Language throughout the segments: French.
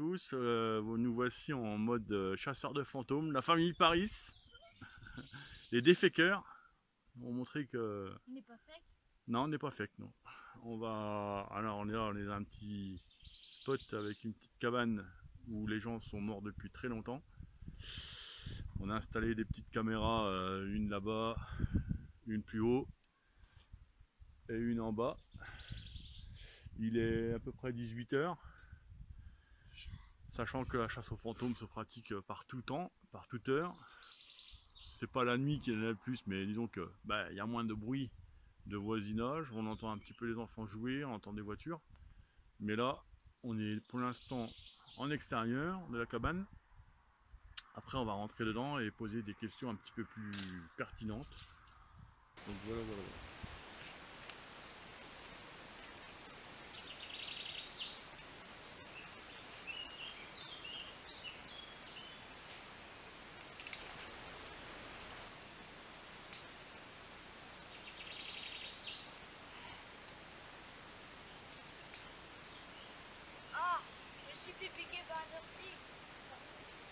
tous, nous voici en mode chasseur de fantômes, la famille Paris, les déféqueurs, on montrer que... On n'est pas fake. Non, on n'est pas fake, non. On va... Alors on est là, on est dans un petit spot avec une petite cabane où les gens sont morts depuis très longtemps. On a installé des petites caméras, une là-bas, une plus haut et une en bas. Il est à peu près 18 h. Sachant que la chasse aux fantômes se pratique par tout temps, par toute heure. C'est pas la nuit qu'il y en a le plus, mais disons que y a moins de bruit de voisinage. On entend un petit peu les enfants jouer, on entend des voitures. Mais là, on est pour l'instant en extérieur de la cabane. Après, on va rentrer dedans et poser des questions un petit peu plus pertinentes. Donc voilà. Ah, je me suis fait piquer par un ortie.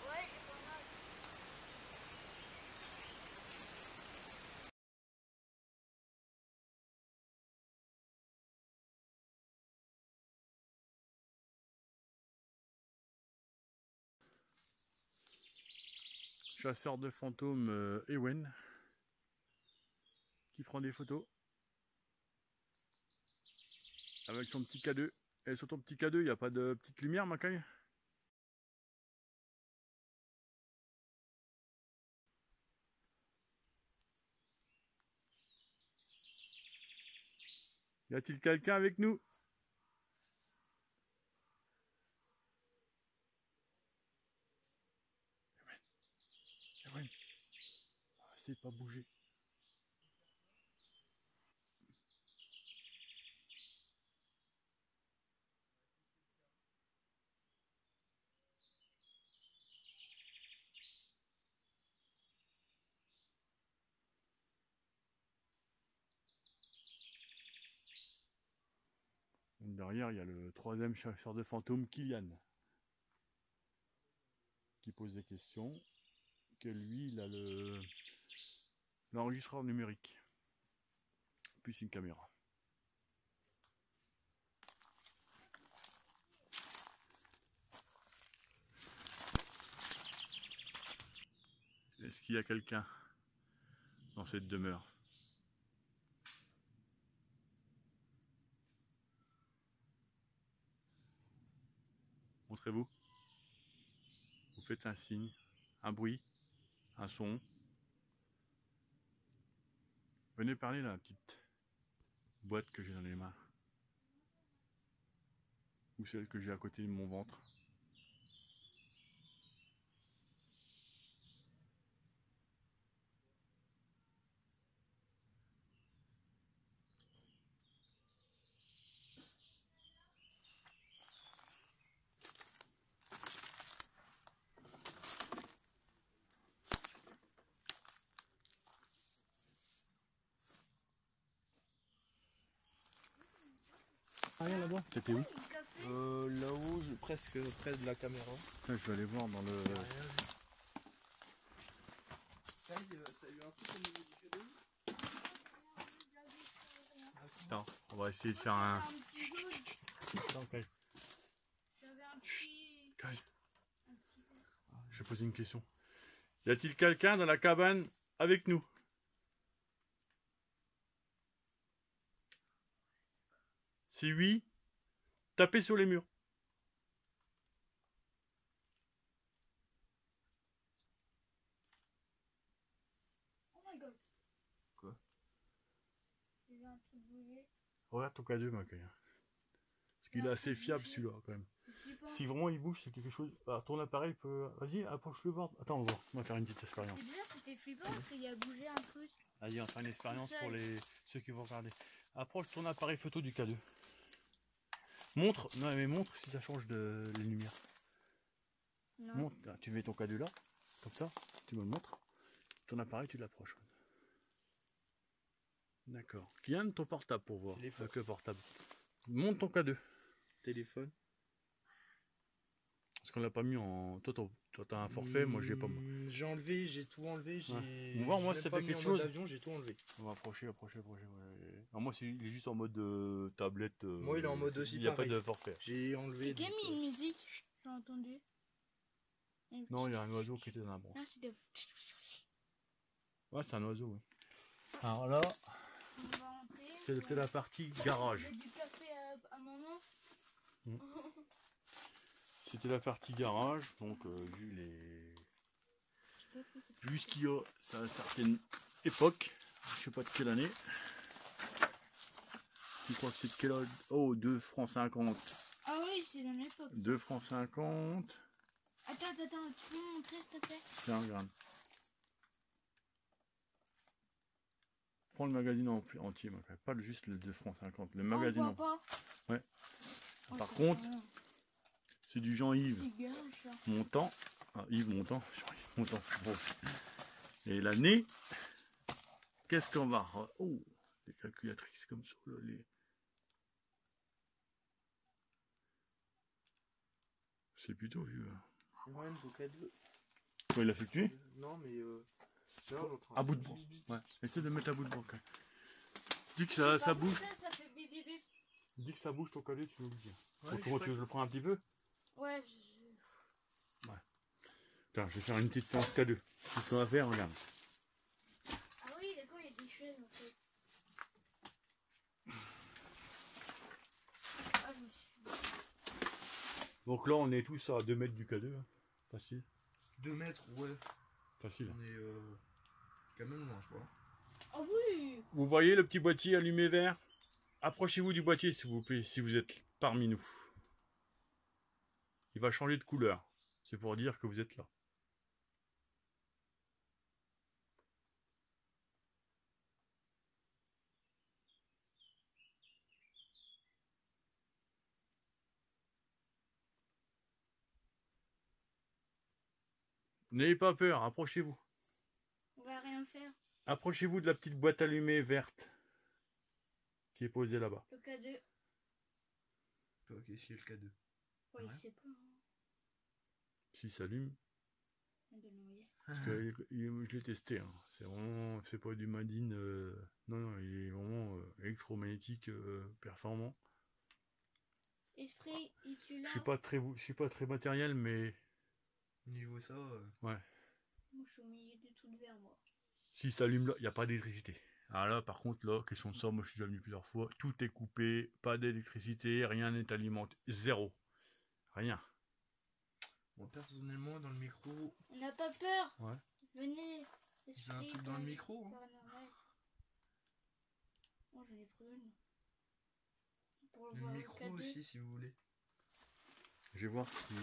Ouais, j'ai pas mal. Chasseur de fantômes Ewen qui prend des photos avec son petit K2. Et sur ton petit K2, il n'y a pas de petite lumière, Macaille? Y a-t-il quelqu'un avec nous? Ewen, essayez de pas bouger. Derrière, il y a le troisième chasseur de fantômes, Kylian, qui pose des questions. Que lui, il a l'enregistreur numérique, plus une caméra. Est-ce qu'il y a quelqu'un dans cette demeure? Montrez-vous. Vous faites un signe, un bruit, un son. Venez parler là, la petite boîte que j'ai dans les mains. Ou celle que j'ai à côté de mon ventre. Rien là-bas? C'était où? Là-haut, presque près de la caméra. Là, je vais aller voir dans le... Ça a eu un truc au niveau du cadeau. Attends, on va essayer de faire un... Attends, Calme. j'avais un petit... Calme. Je vais poser une question. Y a-t-il quelqu'un dans la cabane avec nous? Si oui, tapez sur les murs. Oh my god. Quoi? J'ai vu un truc bouger. Regarde ton K2, Macaille. Parce qu'il est assez fiable celui-là quand même. C'est flippant. Si vraiment il bouge, c'est quelque chose. Alors, ton appareil peut. Vas-y, approche-le voir. Attends, on va voir. On va faire une petite expérience. C'est bizarre, c'était flippant parce qu'il a bougé un truc. Vas-y, on va faire une expérience pour ceux qui vont regarder. Approche ton appareil photo du K2. Montre, non mais montre si ça change de les lumières. Non. Montre, là, tu mets ton K2 là, comme ça, tu me le montres. Ton appareil, tu l'approches. D'accord. Kylian, ton portable pour voir. Téléphone. Avec le portable. Monte ton K2. Téléphone. Parce qu'on l'a pas mis en... Toi, t'as un forfait, moi, j'ai pas... J'ai enlevé, j'ai tout enlevé. J'ai On va voir, moi, j'ai si ça même pas fait mis quelque en chose. mode avion, j'ai tout enlevé. On va approcher. Ouais. Alors, moi, il est juste en mode tablette. Moi, il est en mode aussi il n'y a pas pareil. de forfait. J'ai enlevé. C'est qui a donc, mis une musique? J'ai entendu. Non, il y a un oiseau qui était dans la branche. Ah, c'est de... Ouais, c'est un oiseau, oui. Alors là, On va rentrer. c'était la partie Il y garage. a du café à maman. C'était la partie garage, donc vu ce qu'il y a, c'est à une certaine époque, je sais pas de quelle année. Je crois que c'est de quelle âge? Oh, 2 francs 50. Ah oui, c'est dans l'époque. 2 francs 50. Attends, tu peux me montrer s'il te plaît? Tiens, regarde. Prends le magazine entier, pas juste le 2 francs 50. Le magazine. On voit pas. Ouais. Oh, Par c'est contre, pas c'est du Jean-Yves c'est garage, ça. Montand. Ah, Yves Montand. Jean-Yves Montand. Bon. Et l'année, qu'est-ce qu'on va... Oh, les calculatrices comme ça, là, c'est plutôt vieux. Hein. Ouais, donc à deux. Quoi, il a fluctué? Non, mais À bout de bras. Ouais. Essaie de mettre à bout de bras. Dis que ça Par bouge. contre, ça fait bip bip bip. Dis que ça bouge ton collier, tu veux me dire. Ouais, Comment tu veux que je le prends un petit peu? Ouais, Tiens, je vais faire une petite séance K2. C'est ce qu'on va faire, regarde. Ah oui, d'accord, il y a des chaises en fait. Ah, je me suis... Donc là, on est tous à 2 mètres du K2. Hein. Facile. 2 mètres, ouais. Facile. On est quand même loin, je vois. Ah oui. Vous voyez le petit boîtier allumé vert? Approchez-vous du boîtier, s'il vous plaît, si vous êtes parmi nous. Il va changer de couleur. C'est pour dire que vous êtes là. N'ayez pas peur, approchez-vous. On va rien faire. Approchez-vous de la petite boîte allumée verte qui est posée là-bas. Le K2. Ok, c'est le K2. Ouais, Ouais. il sait pas. Hein. S'il s'allume, Ben non, il sait. parce que je l'ai testé. Hein. C'est vraiment, c'est pas du Madine. Non, il est vraiment électromagnétique performant. Esprit, es-tu là? Je suis pas très matériel, mais Niveau ça, ouais. Moi, je suis au milieu de tout le verre, moi. S'il s'allume là, il n'y a pas d'électricité. Alors là, par contre, là, question de ça, moi je suis déjà venu plusieurs fois, tout est coupé, pas d'électricité, rien n'est alimenté, zéro. Rien. bon, personnellement, dans le micro, On n'a pas peur. Ouais. Venez. c'est un truc dans le micro. Hein. Paranormal. Moi, j'en ai pris une. Pour Le voir micro K2. aussi, si vous voulez. Je vais voir si,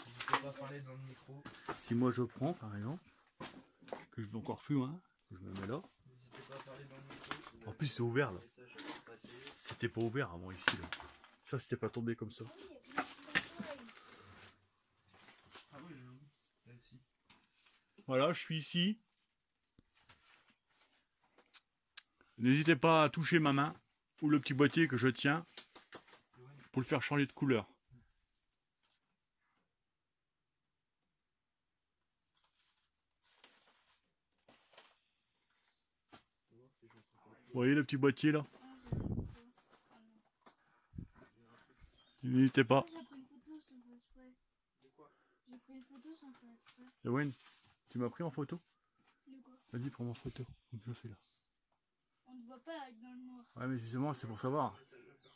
N'hésitez pas à parler dans le micro. si moi je prends, par exemple, que je veux encore plus loin, que je me mets là. N'hésitez pas à parler dans le micro. En plus, c'est ouvert là. Message à passer. C'était pas ouvert avant ici là. Ça, c'était pas tombé comme ça. Ah oui, il y a plein de petits batailles. Ah oui, là aussi. Voilà, je suis ici. N'hésitez pas à toucher ma main ou le petit boîtier que je tiens pour le faire changer de couleur. Vous voyez le petit boîtier là? N'hésitez pas. J'ai pris une photo sans faire exprès. De quoi? J'ai pris une photo sans faire exprès. Ewen, tu m'as pris en photo? De quoi? Vas-y, prends ma photo. Comme je fais là. On ne voit pas dans le noir. Ouais, mais justement, c'est pour savoir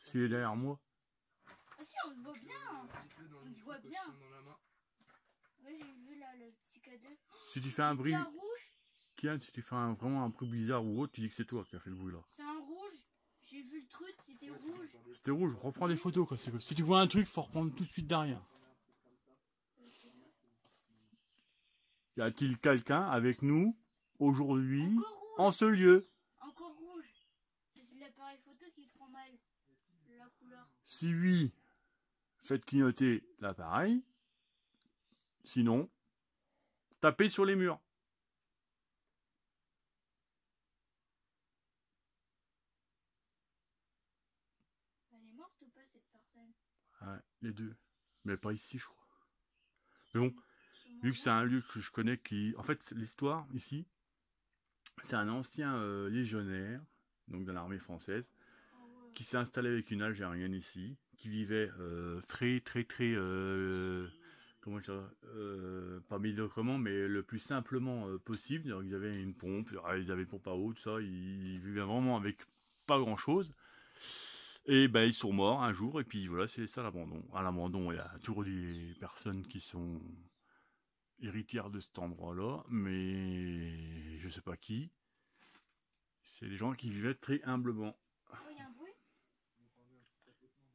s'il est derrière moi. Ah si, on le voit bien. Dites-le dans On le le micro voit parce bien. qu'ils sont dans la main. Ouais, j'ai vu là le petit K2. Si tu fais un bruit, C'est un rouge. Kian, si tu fais vraiment un bruit bizarre ou autre, tu dis que c'est toi qui as fait le bruit là. C'est un rouge. J'ai vu le truc, c'était rouge. C'était rouge, reprends des photos quoi. Si tu vois un truc, faut reprendre tout de suite derrière. Y a-t-il quelqu'un avec nous aujourd'hui Encore rouge. en ce lieu? Encore rouge. C'est l'appareil photo qui prend mal la couleur. Si oui, faites clignoter l'appareil. Sinon, tapez sur les murs. Elle est morte ou pas cette personne? Ouais, les deux. Mais pas ici, je crois. Mais bon, vu que c'est un lieu que je connais qui... En fait, l'histoire ici, c'est un ancien légionnaire, donc de l'armée française, qui s'est installé avec une Algérienne ici, qui vivait très, comment je dirais, pas médiocrement, mais le plus simplement possible. Donc, ils avaient une pompe, ils avaient une pompe à eau, tout ça, ils vivaient vraiment avec pas grand chose. Et ben ils sont morts un jour, et puis voilà, c'est ça l'abandon. À l'abandon, il y a toujours des personnes qui sont héritières de cet endroit-là, mais je sais pas qui. C'est des gens qui vivaient très humblement. Oh, il y a un bruit.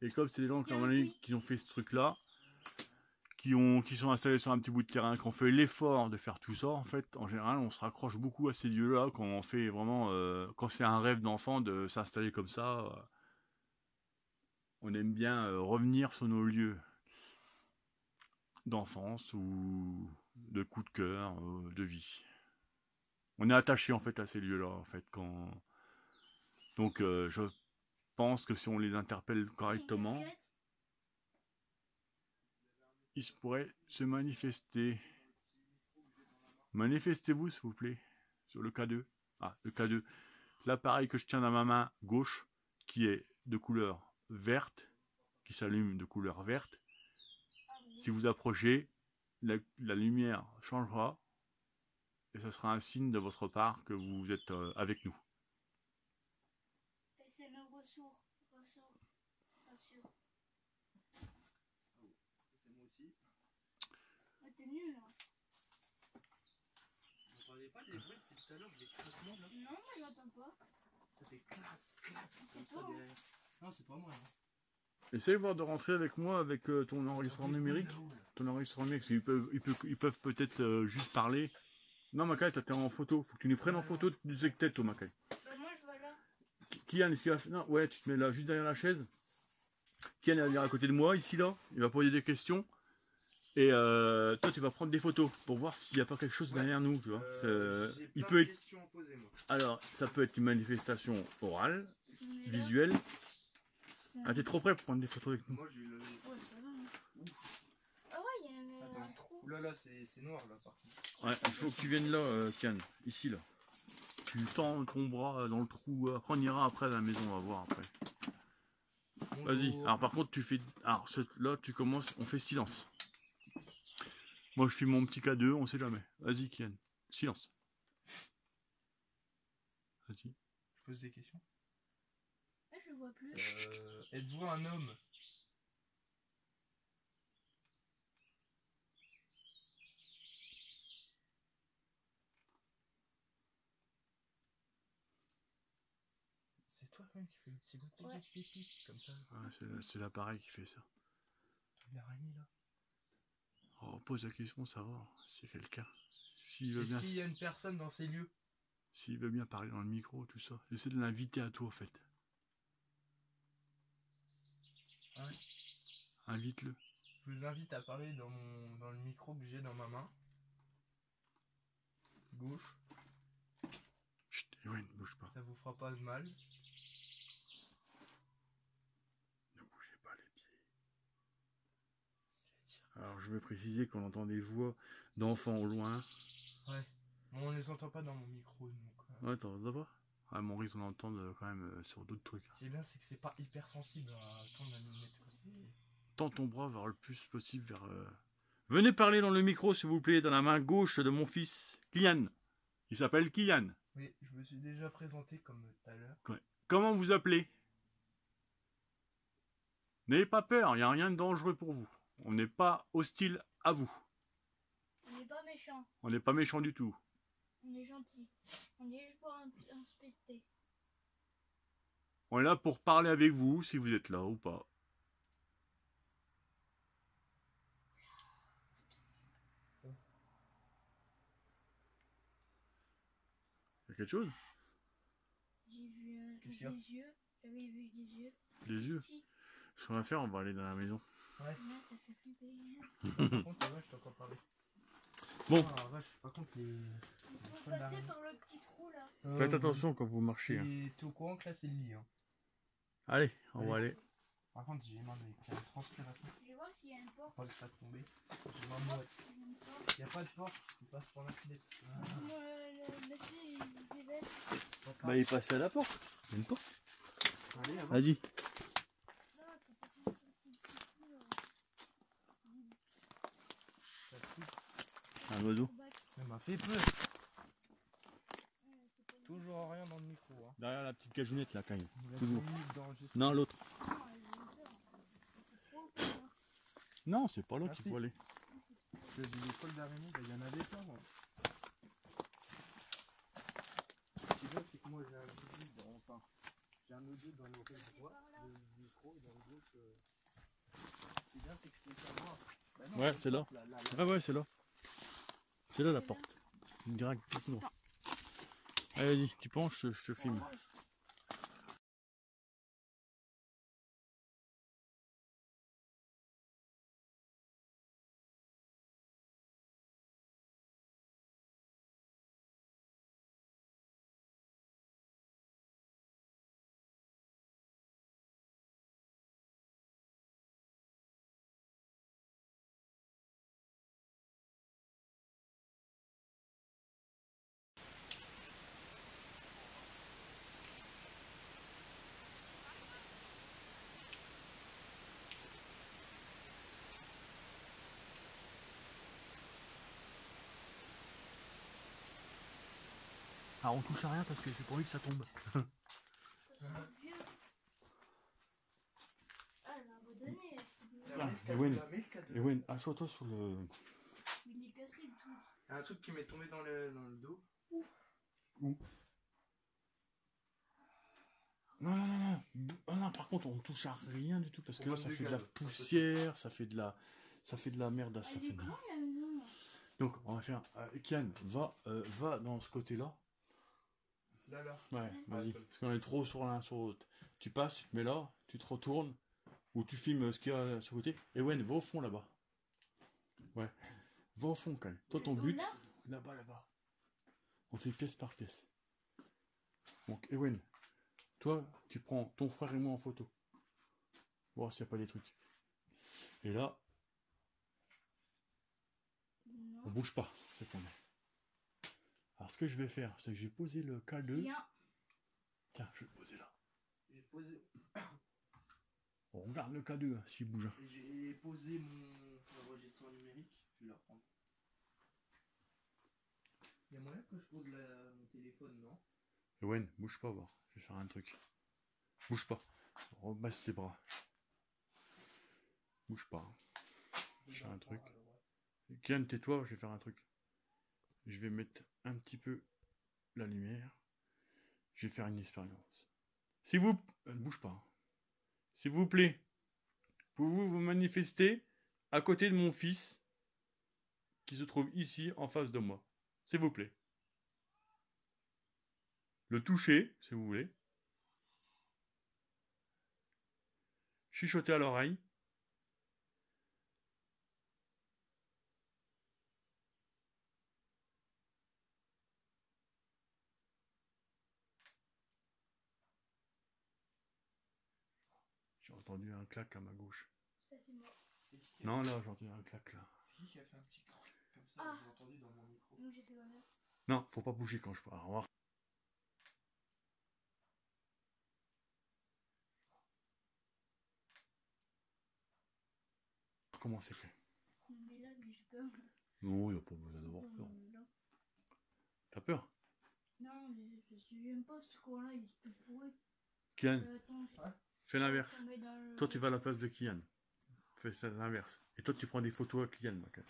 Et comme c'est des gens qui ont fait ce truc-là, qui sont installés sur un petit bout de terrain, qui ont fait l'effort de faire tout ça, en fait, en général, on se raccroche beaucoup à ces lieux-là quand on fait vraiment, quand c'est un rêve d'enfant de s'installer comme ça. On aime bien revenir sur nos lieux d'enfance ou de coup de cœur, de vie. On est attaché en fait à ces lieux-là, en fait, quand. Donc, je pense que si on les interpelle correctement, ils pourraient se manifester. Manifestez-vous, s'il vous plaît, sur le K2. Ah, le K2. L'appareil que je tiens dans ma main gauche, qui est de couleur verte, qui s'allume de couleur verte. Si vous approchez, la lumière changera et ce sera un signe de votre part que vous êtes avec nous. Et c'est le ressort. Rassure. C'est moi aussi. Ouais, t'es nul là. Vous n'entendez pas les bruits depuis tout à l'heure, des craquements là? Non, moi j'entends pas. Ça fait clac, clac, comme C'est ça toi, derrière. Non, c'est pas moi. Hein. Essaye voir de rentrer avec moi avec ton enregistreur numérique. Ton enregistreur numérique, ils peuvent peut-être juste parler. Non, Makai, t'es en photo. Faut que tu nous prennes en photo du tête, toi, Makai. Bah, moi je vois là. Kian, est-ce qu'il va faire... Non, ouais, tu te mets là, juste derrière la chaise. Kian est à côté de moi, ici, là. Il va poser des questions. Et toi, tu vas prendre des photos pour voir s'il n'y a pas quelque chose derrière nous, tu vois. Il peut être... questions à poser, moi. Alors, ça peut être une manifestation orale, visuelle. Ah, t'es trop près pour prendre des photos avec nous. Moi, j'ai le... Ouais, ça va. Hein. Ah ouais, il y a un trou. Oulala, c'est noir là, par contre. Ouais, il faut que tu viennes là, Kian. Ici, là. Tu tends ton bras dans le trou. Après, on ira après à la maison, on va voir après. Vas-y. Alors, par contre, tu fais... Alors, là, tu commences, on fait silence. Moi, je fais mon petit K2, on sait jamais. Vas-y, Kian. Silence. Vas-y. Je pose des questions. Ah, je vois plus. Êtes-vous un homme? C'est toi quand même qui fait le petit bruit Ouais. pipi comme ça. Ouais, c'est l'appareil qui fait ça. L'araignée là. Oh, pose la question, ça va. C'est quelqu'un. S'il veut Est-ce bien. qu'il y a une personne dans ces lieux? S'il veut bien parler dans le micro, tout ça. Essaie de l'inviter à toi, en fait. Ouais. Invite-le. Je vous invite à parler dans le micro que j'ai dans ma main. Gauche. Chut, ouais, ne bouge pas. Ça vous fera pas de mal. Ne bougez pas les pieds. Alors, je veux préciser qu'on entend des voix d'enfants au loin. Ouais. Bon, on les entend pas dans mon micro, donc... Ouais, t'en entends pas? Ah, Maurice, on l'entend quand même sur d'autres trucs. Ce qui est bien, c'est que c'est pas hyper sensible à tendre la lunette aussi. Tends ton bras vers le plus possible vers... Venez parler dans le micro, s'il vous plaît, dans la main gauche de mon fils, Kylian. Il s'appelle Kylian. Oui, je me suis déjà présenté comme tout à l'heure. Ouais. Comment vous appelez? N'ayez pas peur, il n'y a rien de dangereux pour vous. On n'est pas hostile à vous. On n'est pas méchant. On n'est pas méchant du tout. On est gentil. On est juste pour inspecter. On est là pour parler avec vous, si vous êtes là ou pas. Il y a quelque chose? J'ai vu Qu'est-ce qu'il y a? des yeux. J'avais vu des yeux. Des yeux? Petits. Ce qu'on va faire, on va aller dans la maison. Ouais. Là, ça fait flipper. Par contre, ouais, je t'ai encore parlé. Bon. Ah, vache, par contre, les... Il faut passer par le petit trou là. Faites attention quand vous marchez. Hein. T'es au courant que là, c'est le lit. Hein. Allez, on va aller. Par contre, j'ai les mains avec la transpiration. Je vais voir s'il y a une porte. Pas que ça se tomber. J'ai ma moite. pas de porte, tu passes par la fenêtre. Moi, le monsieur, il vivait. Bah, il passait à la porte. Il y a une porte. Allez, avant. Vas-y. Non, t'as pas compris, Un oiseau. Ça m'a fait peur. Toujours rien dans le micro. Hein. Derrière la petite cageonnette là, quand même. Il a Toujours. 5 minutes d'enregistrement. Non, l'autre. Non, Non, c'est pas l'autre Merci. qu'il faut aller. Parce que j'ai des cols d'araignée, il y en avait pas moi. Ce qui est bien, c'est que moi j'ai un audio dans, enfin, j'ai un audio dans l'oreille droite, le micro, et dans le gauche. Ce qui est bien, c'est que je peux savoir. Bah non, Ouais, c'est là. là. Ouais, c'est là. C'est là la porte. Direct, tout droit. Allez, vas-y, tu penches, je te filme. Ah, on touche à rien parce que j'ai pas envie que ça tombe. ça sent vieux. Ah, elle m'a abandonné. Ewen, assois-toi sur le... Il est cassé le tout. Il y a un truc qui m'est tombé dans le dos. Où? Non, non, non, non. Ah non, par contre, on touche à rien du tout parce que là, ça fait de la poussière, ça fait de la merde. Ça Elle fait est de... grande la maison là. Donc, on va faire... Kian, va dans ce côté-là. Là. Ouais, vas-y. Parce qu'on est trop sur l'un sur l'autre. Tu passes, tu te mets là, tu te retournes, ou tu filmes ce qu'il y a sur le côté. Et Ewen, va au fond là-bas. Ouais. Va au fond quand même. Toi, ton but... Là Là-bas, là-bas. On fait pièce par pièce. Donc, Ewen, toi, tu prends ton frère et moi en photo. Voir s'il n'y a pas des trucs. Et là, on Non. bouge pas, c'est qu'on est. Alors, ce que je vais faire, c'est que j'ai posé le K2. Rien. Tiens, je vais le poser là. J'ai posé, On regarde le K2, hein, s'il bouge. j'ai posé mon enregistrement numérique. Je vais le reprendre. Il y a moyen que je pose mon téléphone, non? Ewen, bouge pas, voir. Je vais faire un truc. Bouge pas. Rebaisse tes bras. Bouge pas. Je fais un truc. Kian, tais-toi, je vais faire un truc. Je vais mettre un petit peu la lumière. Je vais faire une expérience. Si vous... bouge pas. S'il vous plaît, pouvez-vous vous manifester à côté de mon fils qui se trouve ici en face de moi? S'il vous plaît. Le toucher, si vous voulez. Chuchoter à l'oreille. J'ai entendu un clac à ma gauche. Ça c'est moi. C'est qui Non, là, j'ai entendu un clac là. C'est qui a fait un petit crack comme ça? Ah. J'ai entendu dans mon micro. Donc j'ai fait comme ça. Non, faut pas bouger quand je parle. Au revoir. Comment c'est fait? Mais là, mais j'ai peur. Non, il n'y a pas besoin d'avoir peur. Là. T'as peur? Non, mais parce que j'aime pas ce coin-là, il est pourri. Kian, Attends, fais l'inverse. tomber dans le- Toi, tu vas à la place de Kian. Fais l'inverse. Et toi, tu prends des photos avec Kian, Macal.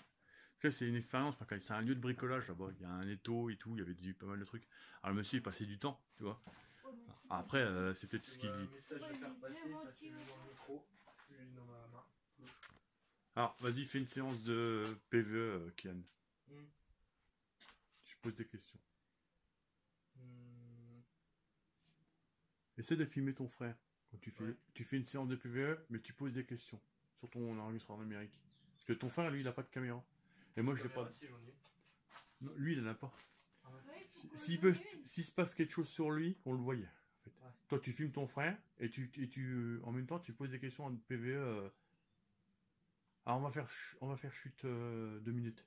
Ça, c'est une expérience, Macal. C'est un lieu de bricolage là-bas. Il y a un étau et tout. Il y avait pas mal de trucs. Alors, le monsieur, il passait du temps, tu vois. Ouais, mais c'est- Après, c'est peut-être ce qu'il Un dit. message à Ouais, faire mais passer, bien passer motivé. dans le micro. Je l'ai dans ma main. Alors, vas-y, fais une séance de PVE, Kian. Hmm. Je pose des questions. Hmm. Essaie de filmer ton frère. Quand Ouais. tu fais une séance de PVE, mais tu poses des questions sur ton enregistreur numérique. Parce que ton frère, lui, il n'a pas de caméra. Et moi, je l'ai pas. Si, j'en ai. Non, lui, il en a pas. Ouais, il faut que S'il j'en peut, ai une. s'il se passe quelque chose sur lui, on le voyait. En fait. Ouais. Toi, tu filmes ton frère et en même temps, tu poses des questions en PVE. Alors, on va faire chute 2 minutes.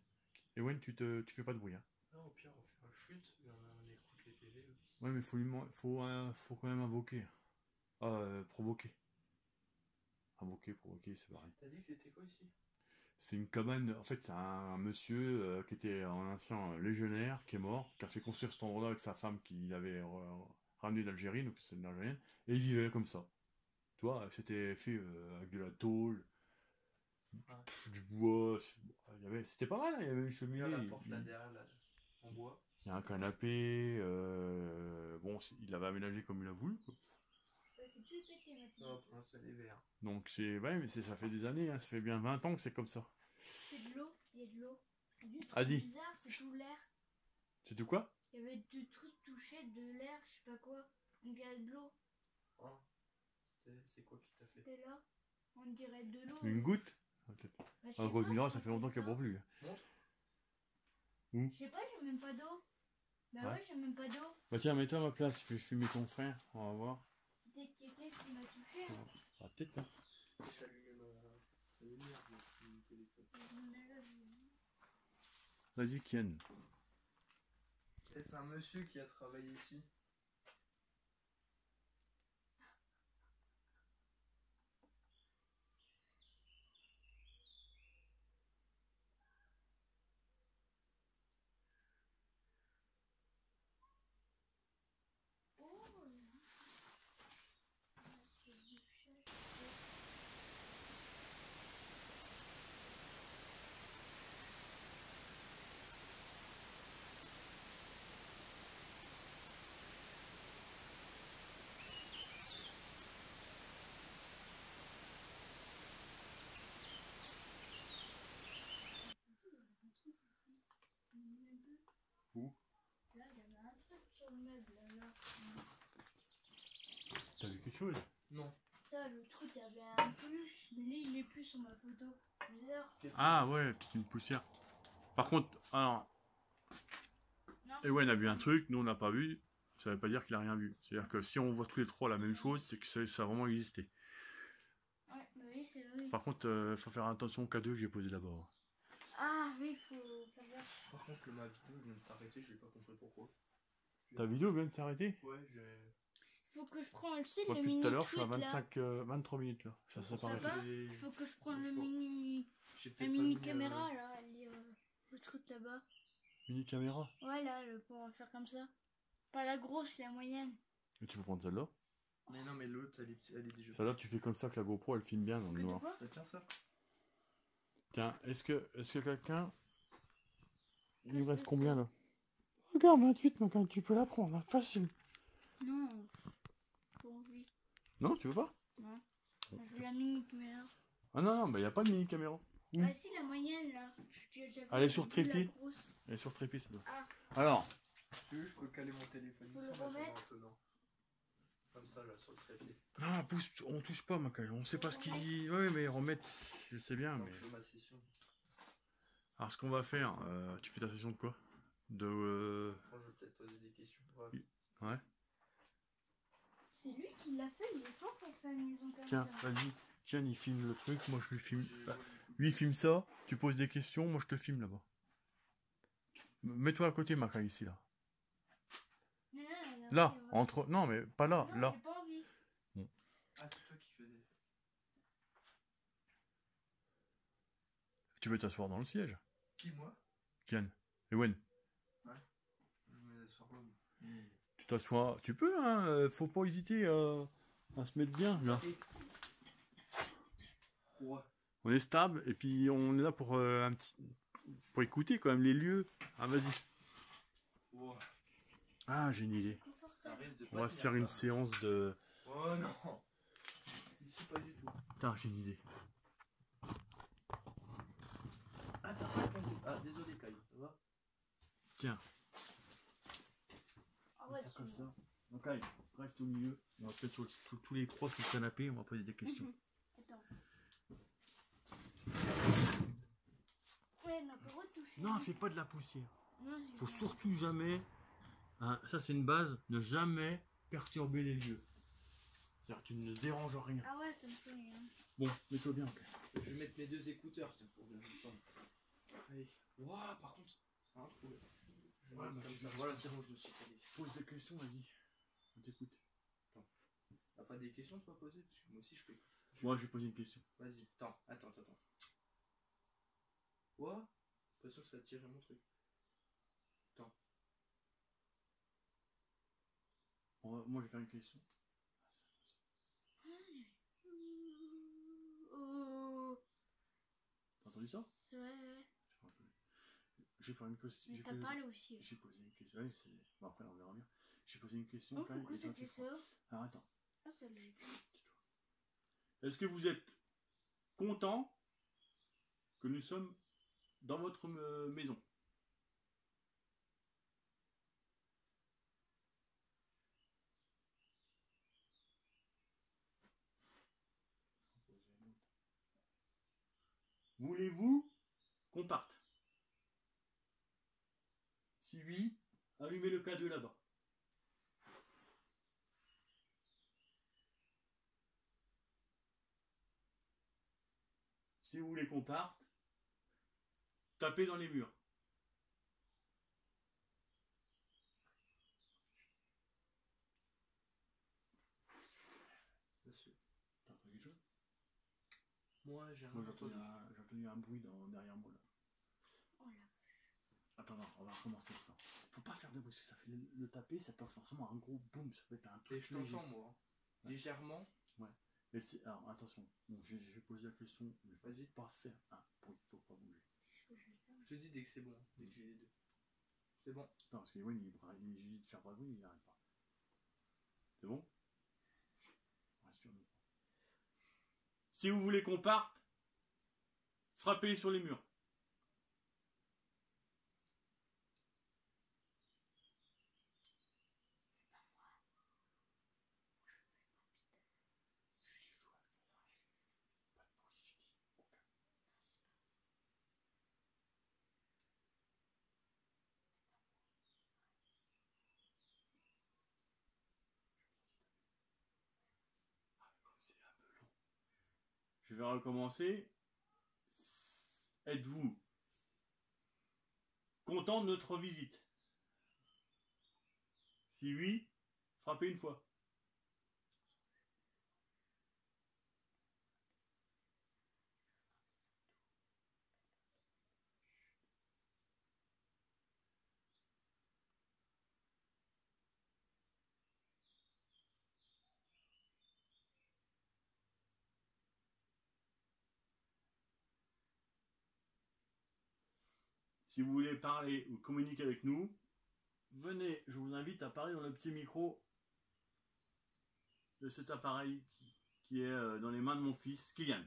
Ewen, Ewen, tu fais pas de bruit. Hein. Non, au pire, on fait un chute et on écoute les PV. Ouais, mais faut quand même invoquer. Provoquer. Provoquer, c'est pareil. T'as dit que c'était quoi ici? C'est une cabane, en fait, c'est un monsieur qui était un ancien légionnaire qui est mort, qui a fait construire cet endroit-là avec sa femme qu'il avait ramené d'Algérie, donc c'est une Algérienne, et il vivait comme ça. Tu vois, c'était fait avec de la tôle, du bois, c'était pas mal, hein, il y avait une cheminée, Regarde la porte là derrière, là, en bois. il y a un canapé, bon, il l'avait aménagé comme il a voulu, quoi. Ça fait tout péter maintenant. Non, pour l'instant, il est vert. Donc ouais, mais ça fait des années, hein, ça fait bien 20 ans que c'est comme ça. C'est de l'eau, il y a de l'eau. Du truc Vas-y. bizarre, c'est tout l'air. C'est tout quoi? Il y avait du truc touché, de l'air, je sais pas quoi. On dirait de l'eau. Hein? C'est quoi qui t'a fait? C'était là. On dirait de l'eau. Une goutte? Peut-être. Bah, je sais Ah, pas, Mineral, je ça fait crois longtemps que qu'elle c'est boit plus. Montre. Je sais pas, j'ai même pas d'eau. Bah Ouais. ouais, j'ai même pas d'eau. Bah tiens, mets-toi à ma place, je vais filmer ton frère, on va voir. C'était quelqu'un qui m'a touché. Hein. Ah, peut-être, hein. J'ai allumé ma lumière de mon téléphone. Vas-y, Kian. Et c'est un monsieur qui a travaillé ici. Oh là. C'est du chat. Où? Là, il y avait un truc sur le meuble, là. T'as vu quelque chose? Non. Ça, le truc, il y avait un peluche, mais lui, il est plus sur ma photo. Bizarre. Ah ouais, peut-être une poussière. Par contre, alors, Non, Ewen a vu un truc, nous on n'a pas vu, ça veut pas dire qu'il a rien vu. C'est-à-dire que si on voit tous les trois la même chose, c'est que ça a vraiment existé. Ouais, bah oui, c'est vrai. Par contre, faut faire attention au cadeau que j'ai posé d'abord. Ah oui, faut faire gaffe. Par contre, ma vidéo vient de s'arrêter, j'ai pas compris pourquoi. Ta vidéo vient de s'arrêter? Ouais, j'ai. Faut que je prenne, tu sais, Moi, le depuis mini tout à l'heure, je suis à truc, là. 23 minutes là. Ça s'est pas arrêté. Là-bas, il faut que je prenne le mini... J'ai La peut-être mini pas mis, caméra, là, le truc là-bas. Mini caméra? Ouais, là, pour faire comme ça. Pas la grosse, la moyenne. Et tu peux prendre celle-là? Mais non, mais l'autre, elle est déjà. Celle-là, tu fais comme ça que la GoPro elle filme bien dans le Que de noir. quoi? Bah, tiens ça. Tiens, est-ce que quelqu'un. Il Que nous reste c'est combien ça? là? Regarde, 28, ma gueule, tu peux la prendre, hein, facile. Non. Pas envie. Non, tu veux pas? Non. Je veux la mini caméra. Ah non, non, bah y a pas de mini caméra. Ah si, la moyenne, là. J'avais Elle est sur vu trépied. la grosse. Elle est sur trépied, ça doit. Ah, Alors, Si tu veux, je peux caler mon téléphone Faut ici. le là, je vais remettre. voir un peu, non. Comme ça, là, sur le trépied. non, on touche pas, ma gueule. On sait pas ce qu'il. Ouais, mais remettre, je sais bien, Donc, mais. je fais ma session. Alors, ce qu'on va faire, tu fais ta session de quoi? De. Moi, je vais peut-être poser des questions. Ouais. Ouais. c'est lui qui l'a fait, il est fort pour faire une maison comme Tiens, ça. vas-y. Tiens, il filme le truc, moi je lui filme. J'ai- Bah, lui il filme ça, tu poses des questions, moi je te filme là-bas. Mets-toi à côté, Maca, ici, là. Non, non, non, Là, non, entre. Non, mais pas là, non, là. j'ai pas envie. Ah, c'est toi qui faisais. Tu veux t'asseoir dans le siège, Qui, moi? Kian. Ewen, Je me sors l'homme. tu t'assois. Tu peux, hein, faut pas hésiter à se mettre bien, là. Ouais. On est stable, et puis on est là pour pour écouter quand même les lieux. Ah, vas-y. Ouais. Ah, j'ai une idée. Ça Confortable. risque de On pas va se tenir, faire une ça. séance de. Oh non. Ici, pas du tout. Putain, j'ai une idée. Ah, t'as pas compris. Ah, désolé, Kai. Ça va? Tiens, Ah ouais, ça tu comme vois. ça. Donc, allez, reste au milieu. On va peut-être tous les trois sur le canapé, on va poser des questions. Attends. Ouais, on n'a pas retouché. Non, fais pas de la poussière. Non, Faut surtout jamais, hein, ça c'est une base, ne jamais perturber les lieux. C'est-à-dire que tu ne déranges rien. Ah ouais, comme ça, hein. Bon, mets-toi bien. Ok. Je vais mettre mes deux écouteurs, tiens, pour bien entendre. Allez. Waouh, par contre, c'est un trou. Je vais Ouais, mettre bah, comme tu ça. fais Voilà, comme c'est ça. bon, je me suis calé. Pose des questions, vas-y. On t'écoute. T'as pas des questions, toi, à poser? Parce que moi aussi, je peux. Moi, je vais poser une question. Vas-y, attends. Quoi? Pas sûr que ça a tiré mon truc. Moi, je vais faire une question. Oh. T'as entendu ça? Ouais. J'ai fait une question. Mais t'as parlé aussi. J'ai posé une question. Oui, c'est. Bon, après, on verra bien. J'ai posé une question. Oh, quand même, pourquoi et ça tu fait feras. ça? Alors, attends. Ah, ça l'a. Est-ce que vous êtes content que nous sommes dans votre maison? Voulez-vous qu'on parte? Si oui, allumez le K2 là-bas. Si vous voulez qu'on parte, tapez dans les murs. Monsieur. T'as entendu quelque chose? Moi, j'ai Moi, j'ai entendu un bruit derrière moi là. Oh là. Attends, non, on va recommencer. Non. Faut pas faire de bruit, parce que ça fait le taper, ça peut forcément un gros boom, ça peut être un Et truc je t'entends, moi. Ouais. Légèrement. Mais alors, attention, donc, je vais poser la question, mais Vas-y. pas faire un bruit, faut pas bouger. Je te dis dès que c'est bon, dès que j'ai les deux. C'est bon. Non, parce que Ewan, il dit de faire pas de bruit, il n'y arrive pas. C'est bon? Respire deux fois. Si vous voulez qu'on parte, frappez sur les murs. Je vais recommencer. Êtes-vous content de notre visite? Si oui, frappez une fois. Si vous voulez parler ou communiquer avec nous, venez, je vous invite à parler dans le petit micro de cet appareil qui est dans les mains de mon fils, Kylian.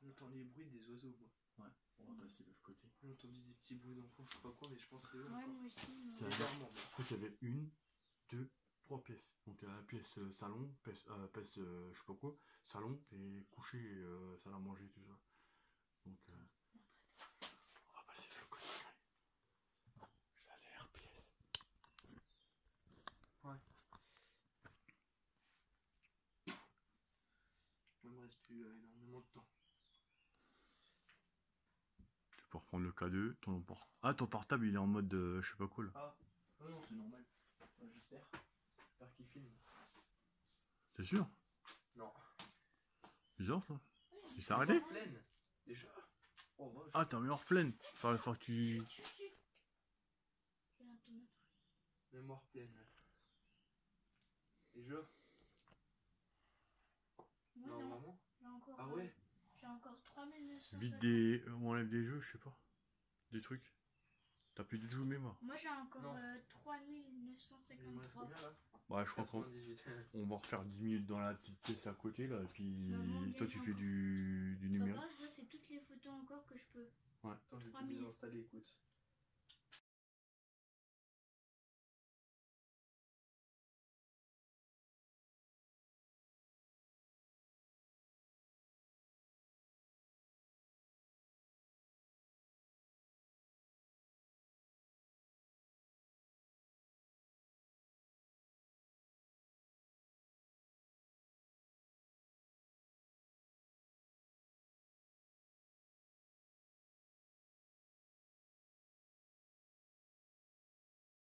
J'entends les bruits des oiseaux, moi. Ouais, on va passer de l'autre côté. J'ai entendu des petits bruits d'enfants, je sais pas quoi, mais je pense que c'est eux. Ouais, moi aussi. C'est légèrement, moi. En fait, il y avait une, deux, trois pièces. Donc, pièce salon, pièce, je sais pas quoi, salon et coucher, salle à manger, tout ça. Donc, on va passer de l'autre côté. Je vais aller pièce. Ouais. Il me reste plus énormément de temps. Tu peux reprendre le K2, ton portable. Ah, ton portable, il est en mode, je sais pas quoi là. Ah, non, c'est normal. J'espère. J'espère qu'il filme. T'es sûr? Non. Bizarre ça. Il s'est arrêté? Pleine. Déjà. Oh, vache. Ah, t'es en mémoire pleine. Faut que tu. Mémoire pleine. Et je. Moi, Non, non. vraiment. J'ai encore, Ah ouais. j'ai encore 3950. Vite des. On enlève des jeux, je sais pas. Des trucs. T'as plus du tout de mémoire. Moi, j'ai encore Non. 3953. Combien là? Ouais, je crois qu'on 98. va refaire 10 minutes dans la petite pièce à côté là. Et puis Maman, toi, tu gagne fais du numérique. Papa, ça, c'est toutes les photos encore que je peux. Ouais. Attends, je vais 3000. tout désinstaller, écoute.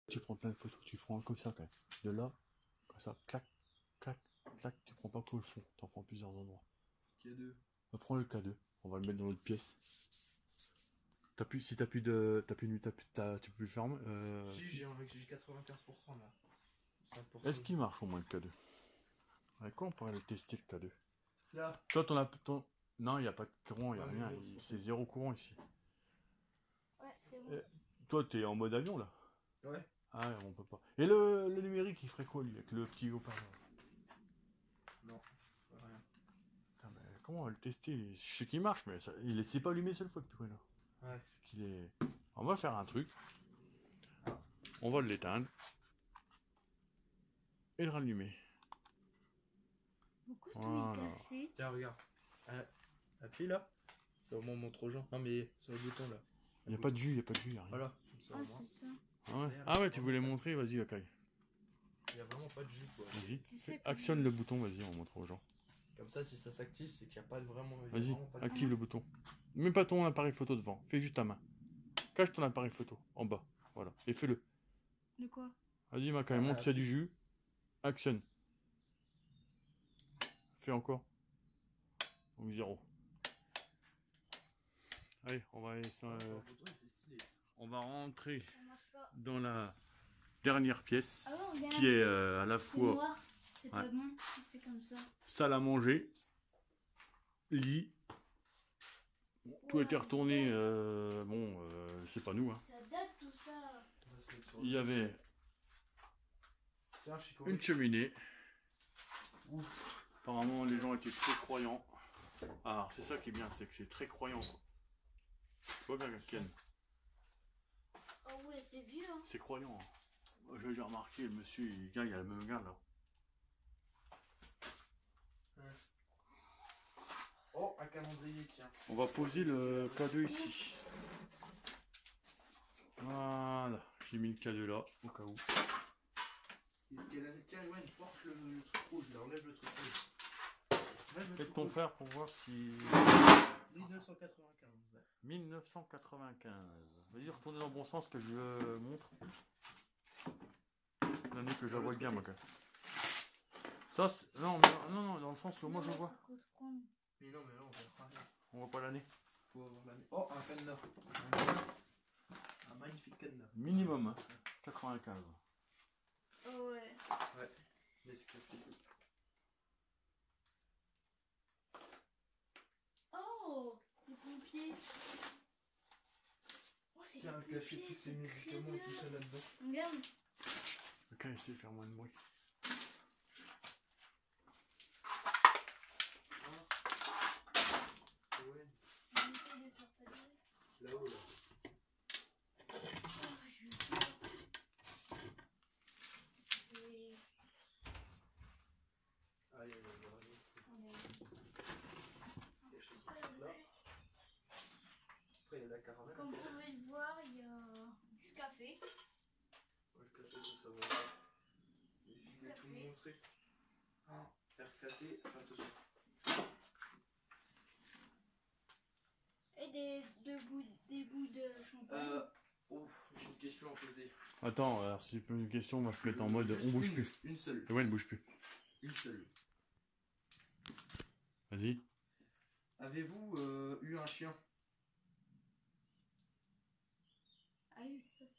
Tu prends plein de photos, tu prends comme ça quand même. De là, comme ça, clac, clac, clac, tu prends pas tout le fond, tu en prends plusieurs endroits. K2. Prends le K2, on va le mettre dans l'autre pièce. Si t'as plus tu peux le fermer. Si, j'ai 95% là. 5%. Est-ce qu'il marche au moins le K2? Avec quoi on pourrait le tester le K2? Là. Toi, non, il n'y a pas de courant, il n'y a rien. C'est zéro courant ici. Ouais, c'est bon. Toi, t'es en mode avion là? Ouais. Ah, on peut pas. Et le numérique, il ferait quoi lui, avec le petit haut-parleur? Non, rien. Putain, mais comment on va le tester? Je sais qu'il marche, mais il s'est pas allumé seule fois depuis là. Ouais. C'est qu'il est. On va faire un truc. On va l'éteindre. Et le rallumer. Pourquoi Voilà. tout est cassé? Tiens, regarde. Appuie là. Ça au moins montre aux gens. Non, mais sur le bouton là. Il n'y a pas de jus, y a rien. Voilà. Comme ça, Ah, au moins. c'est ça. Ah ouais, tu voulais montrer, vas-y, Akai. Il n'y a vraiment pas de jus quoi. Vas-y. Tu sais Actionne le bouton, vas-y, on montre aux gens. Comme ça, si ça s'active, c'est qu'il n'y a pas de vraiment. Vas-y, pas de active le bouton. Mets pas ton appareil photo devant, fais juste ta main. Cache ton appareil photo, en bas. Voilà, et fais-le. De quoi? Vas-y, Makai, montre qu'il y a du jus. Actionne. Fais encore. Donc 0. Allez, on va rentrer Ça marche pas. dans la dernière pièce, Ah ouais, regarde. qui est à la C'est fois noir. C'est pas bon. C'est comme ça. salle à manger, lit. Tout a été retourné, c'est pas nous. Hein. Ça date tout ça. Il y avait une cheminée. Apparemment, les gens étaient très croyants. Alors, c'est ça qui est bien, c'est que c'est très croyant. Tu vois bien, Ken? Oh ouais, c'est vieux. Hein. C'est croyant. J'ai remarqué, le monsieur, il y a le même gars là. Oh, un calendrier, tiens. On va poser le K2 ici. Voilà, j'ai mis le K2 là, au cas où. Tiens, ouais, porte le truc rouge, là, enlève le truc rouge. Faites ton frère pour voir si... 1995. 1995. Vas-y, retournez dans le bon sens que je montre. L'année que je la vois bien, moi. Ça, non, dans le sens que moi je vois. Mais non, mais là, on voit rien. On voit pas l'année. Faut avoir l'année. Oh, un cadenas. Un magnifique cadenas. Minimum, hein. 95. Oh ouais. Ouais. L'escafé. Oh, les pompiers. Oh, c'est Tiens, les cacher pompiers, tous ces c'est médicaments et très tout ça bien. là-dedans. Regarde. Ok, essaye de faire moins de bruit. Ouais. On essaie de faire pas de bruit. Là-haut, là. Oh, je vais faire. Et- Ah, il y a le dernier truc. on est- Cacher ce truc-là. Après, il y a la caravane. Comme vous pouvez le voir, il y a du café. Ouais, le café, ça va pas. Il va tout me montrer. Ah, faire casser, attention. Et des bouts de champagne. Oh, j'ai une question à poser. Attends, alors si tu poses une question, on va se mettre en mode on bouge plus. Une seule. Ouais, ne bouge plus. Une seule. Vas-y. Avez-vous eu un chien? Ah oui, ça peut être.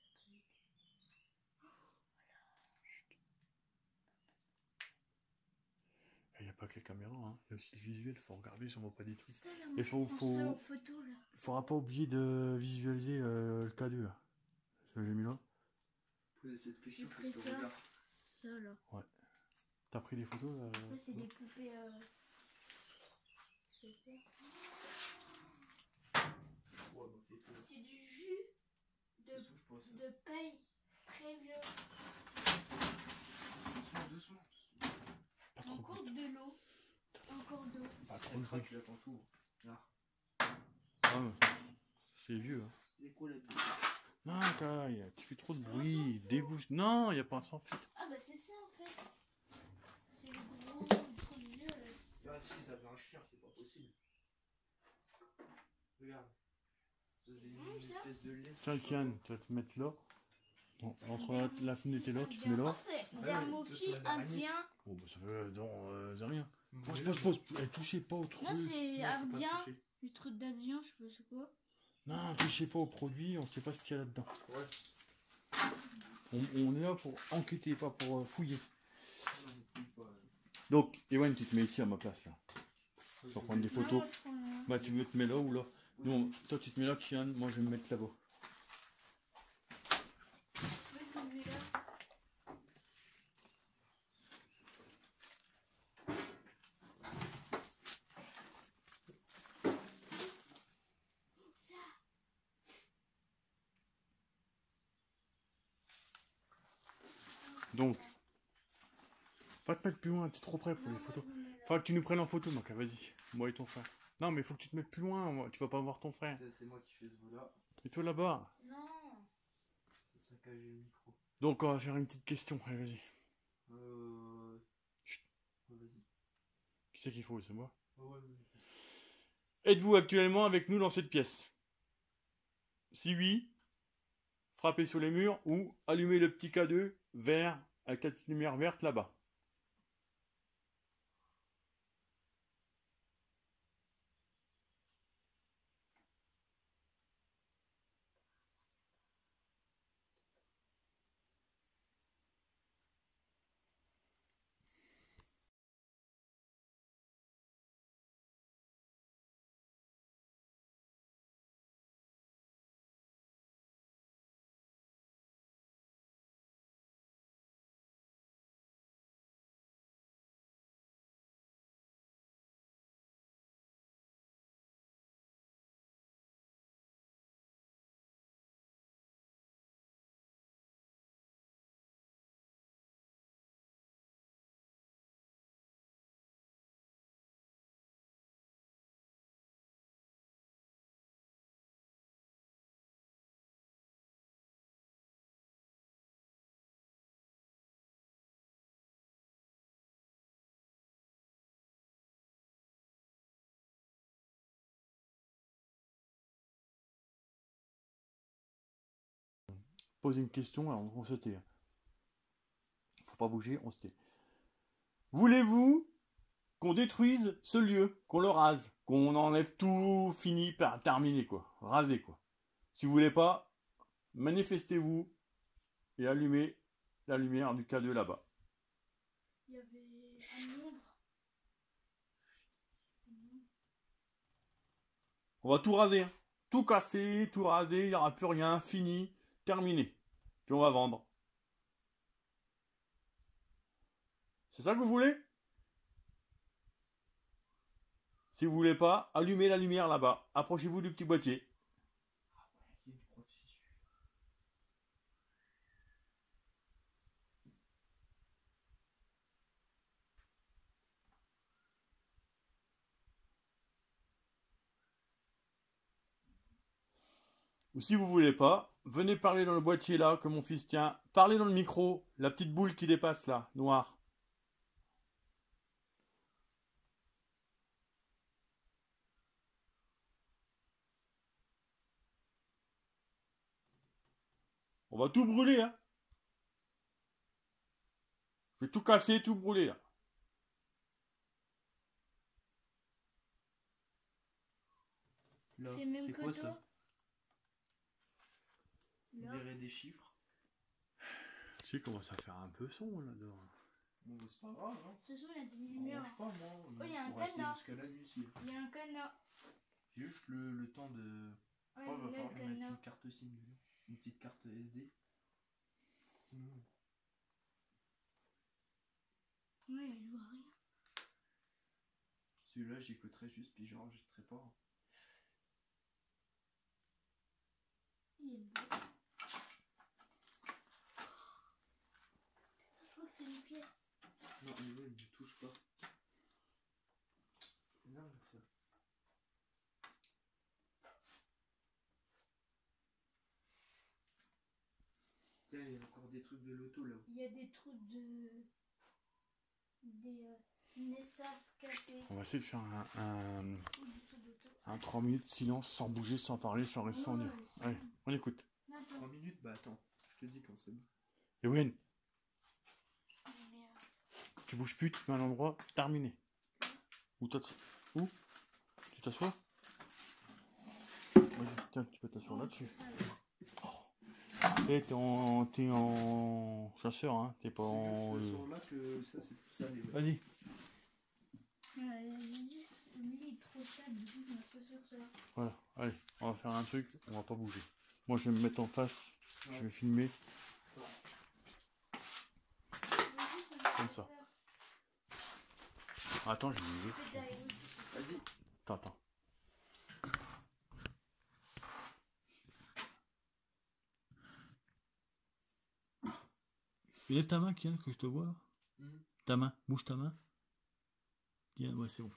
Il n'y a pas que les caméras, hein. Il y a aussi le visuel, il faut regarder si on voit pas des trucs. Ça, là, Et faut... ça en photo là. Faudra pas oublier de visualiser le K2 là. Ce que j'ai mis là. Posez cette question J'ai parce que pris ça. regarde. Ça là. T'as pris des photos là? Ça, c'est des poupées. Je vais faire. Ouais, bah, fais tout. C'est du jus Ça souffle pas, ça. de paille très vieux. Doucement, doucement. Pas trop Encore vite. de l'eau. Encore d'eau. Pas trop Elle de craque, bruit. là, ton tour. Là. Ah, c'est vieux. Hein. C'est quoi là-dedans? Non, Kai, tu fais trop de bruit. Débouche. Non, il n'y a pas un sans filtre. Ah bah c'est ça en fait. C'est le gros truc vieux là. Ah si, ça fait un chien, c'est pas possible. Regarde. Ça fait une espèce de laisse. Tiens, Kian, tu vas te mettre là. Bon, entre la fenêtre et l'autre, tu te mets là. C'est dermophile indien. Oh, bah ça fait c'est rien. Pose. Touchez pas au truc. Non, c'est Non, faut pas indien. toucher. Le truc d'indien, je sais pas c'est quoi. Non, touchez pas au produit, on sait pas ce qu'il y a là-dedans. Ouais. On est là pour enquêter, pas pour fouiller. Non, on fouille pas. Donc, Ewan, tu te mets ici à ma place là. Je Pour prendre des photos. Non, je prends là. Bah, tu veux te mettre là ou là? Non, toi tu te mets là, Kian, moi je vais me mettre là-bas. Oui, celui-là. Donc, va te mettre plus loin, t'es trop près pour les photos. Faudra que tu nous prennes en photo, donc vas-y, moi et ton frère. Non, mais faut que tu te mettes plus loin, tu vas pas voir ton frère. C'est moi qui fais ce bout-là. Et toi là-bas. Non. Ça saccage le micro. Donc, on va faire une petite question, allez, vas-y. Chut. Ouais, vas-y. Qui c'est qu'il faut, c'est moi? Ouais. Êtes-vous actuellement avec nous dans cette pièce? Si oui, frappez sur les murs ou allumez le petit K2 vert avec la petite lumière verte là-bas. Posez une question, alors on se tait. Faut pas bouger, on se tait. Voulez-vous qu'on détruise ce lieu, qu'on le rase, qu'on enlève tout, fini, terminé quoi, rasé quoi. Si vous voulez pas, manifestez-vous et allumez la lumière du K2 là-bas. Il y avait un nombre. On va tout raser, hein. Tout casser, tout raser, il n'y aura plus rien, fini, terminé. Puis on va vendre. C'est ça que vous voulez? Si vous voulez pas, allumez la lumière là-bas. Approchez-vous du petit boîtier. Il y a du croix dessus. Ou si vous voulez pas, venez parler dans le boîtier là que mon fils tient. Parlez dans le micro, la petite boule qui dépasse là, noire. On va tout brûler, hein. Je vais tout casser, tout brûler là. Là, C'est même c'est que quoi toi. ça? On Là. dirait des chiffres. Tu sais comment ça faire un peu son là-dedans. Bon, c'est pas grave, hein. De toute façon, il y a des On lumières. range pas, moi. Oh, il y a un On reste cadenas. jusqu'à la nuit ici. Il y a un cadenas. J'ai juste le temps de... Ouais, Oh, va là, falloir le que je mette cadenas. une carte SIM dedans. Une petite carte SD. Sinon... Ouais, je vois rien. Celui-là, j'écouterai juste, puis j'enregistrerai pas. Il est beau. Je crois que c'est une pièce. Non, mais ouais, ne touche pas. Non, ça. Tiens, il y a encore des trucs de loto là. Il y a des trucs de... Des... Nessaf Café. On va essayer de faire un Ou du truc d'auto. 3 minutes de silence, sans bouger, sans parler, sans rester, sans dire. Allez, on écoute. Attends. 3 minutes, bah attends. Je te dis quand c'est bon. Ewen, Mais, tu bouges plus, tu te mets à l'endroit, terminé. Où tu t'assois? Vas-y, tiens, tu peux t'asseoir là-dessus. Eh, t'es en chasseur, hein, t'es pas en... C'est ce soir-là que ça c'est plus salé. Ouais. Vas-y. j'ai dit, lui il est trop stable, du coup je m'assois sur ça. Voilà, allez, on va faire un truc, on va pas bouger. Moi je vais me mettre en face, je vais filmer. Comme ça. Attends, je vais bouger. Vas-y. Attends. Lève ta main, Kian, que je te vois là. Ta main, bouge ta main. Kian, ouais, c'est bon.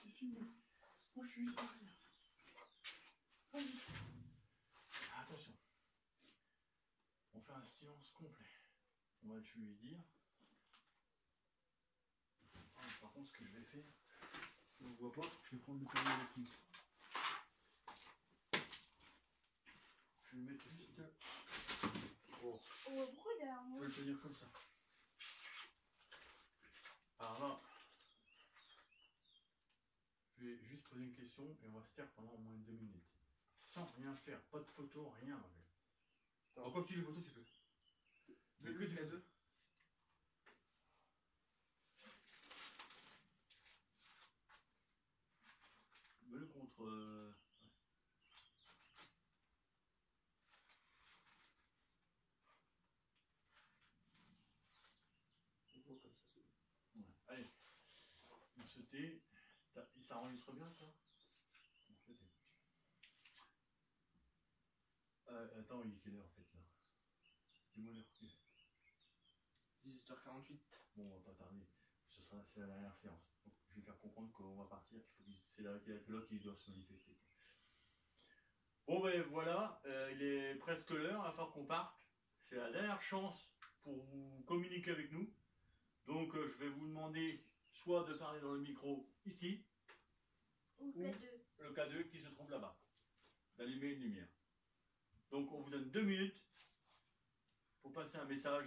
C'est fini. Moi je suis juste derrière. Attention. On fait un silence complet. On va lui dire. Par contre, ce que je vais faire, si on ne voit pas, je vais prendre le carnet avec nous. Je vais le mettre juste. Oh. Pourquoi derrière Je moi? vais le tenir comme ça. Alors là, je vais juste poser une question et on va se taire pendant au moins 2 minutes. Sans rien faire, pas de photo, rien. Alors, comme tu les photos, tu peux. Mais que du deux. Mets-le contre. On voit comme ça, c'est bon. Ouais. Allez, on se tait. Ça enregistre bien ça? On se tait. Attends, il est quelle heure en fait là? Dis-moi l'heure. 18h48. Bon, on va pas tarder. C'est la dernière séance. Donc, je vais faire comprendre qu'on va partir, c'est la pilote qui doit se manifester. Bon ben voilà, il est presque l'heure, il va falloir qu'on parte. C'est la dernière chance pour vous communiquer avec nous. Donc je vais vous demander soit de parler dans le micro ici, Ou K2. le K2 qui se trouve là-bas, d'allumer une lumière. Donc on vous donne 2 minutes pour passer un message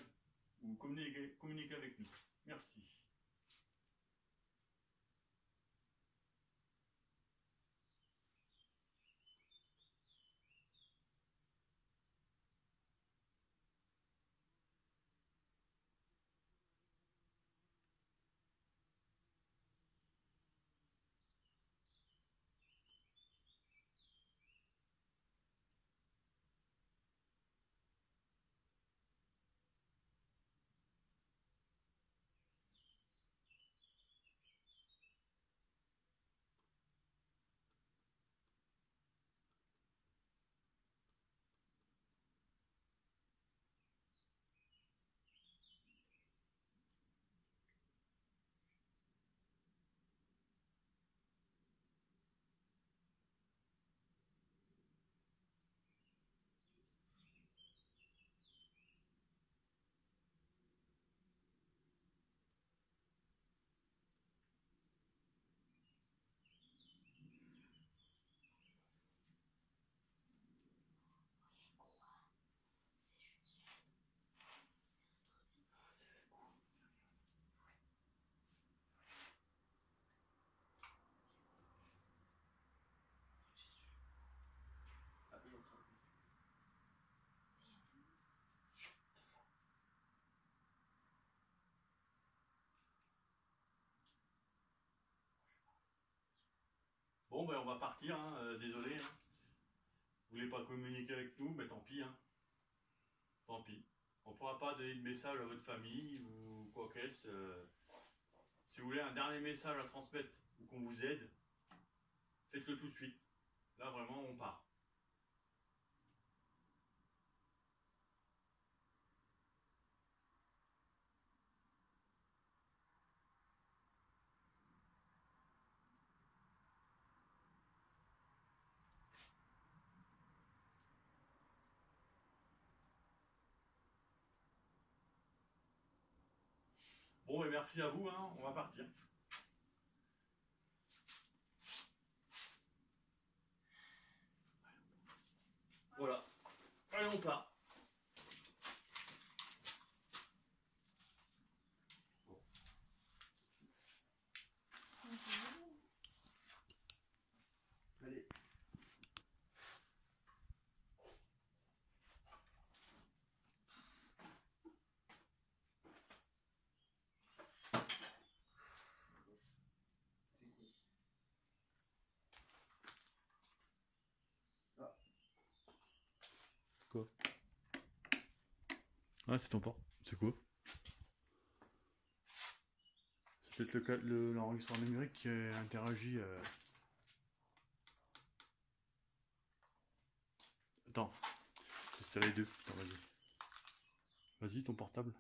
ou communiquer avec nous. Merci. Ah, j'entends. Bon ben on va partir, hein, désolé. Hein. Vous voulez pas communiquer avec nous, mais tant pis. Hein. Tant pis. On ne pourra pas donner de message à votre famille ou quoi qu'est-ce. Si vous voulez un dernier message à transmettre ou qu'on vous aide, faites-le tout de suite. Là vraiment on part. Bon et merci à vous, hein, on va partir. Voilà. on part. Allez. Quoi? Ah, c'est ton port. C'est quoi? C'est peut-être l'enregistreur numérique qui interagit. Attends, c'est les deux. Attends, vas-y. Vas-y, ton portable.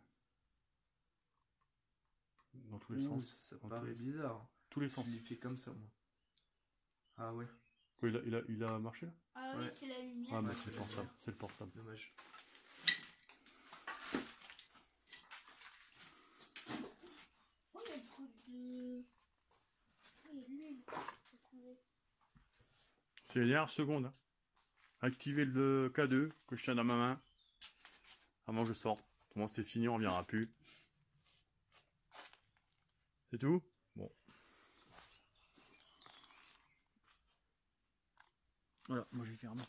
Dans tous les sens. Ça Dans paraît bizarre. tous les sens. Je l'ai fait comme ça, moi. Ah ouais. Quoi, il a marché là? Ah oui, Ouais. c'est la lumière. Ah, mais Ouais, c'est le portable. C'est le portable. Dommage. Oh, il y a le truc de... Oh, il y a de l'huile. J'ai trouvé. C'est les dernières secondes. Hein. Activez le K2 que je tiens dans ma main. Avant que je sorte. Comment c'était fini, on reviendra plus. C'est tout? Bon. Voilà, moi j'ai fermé.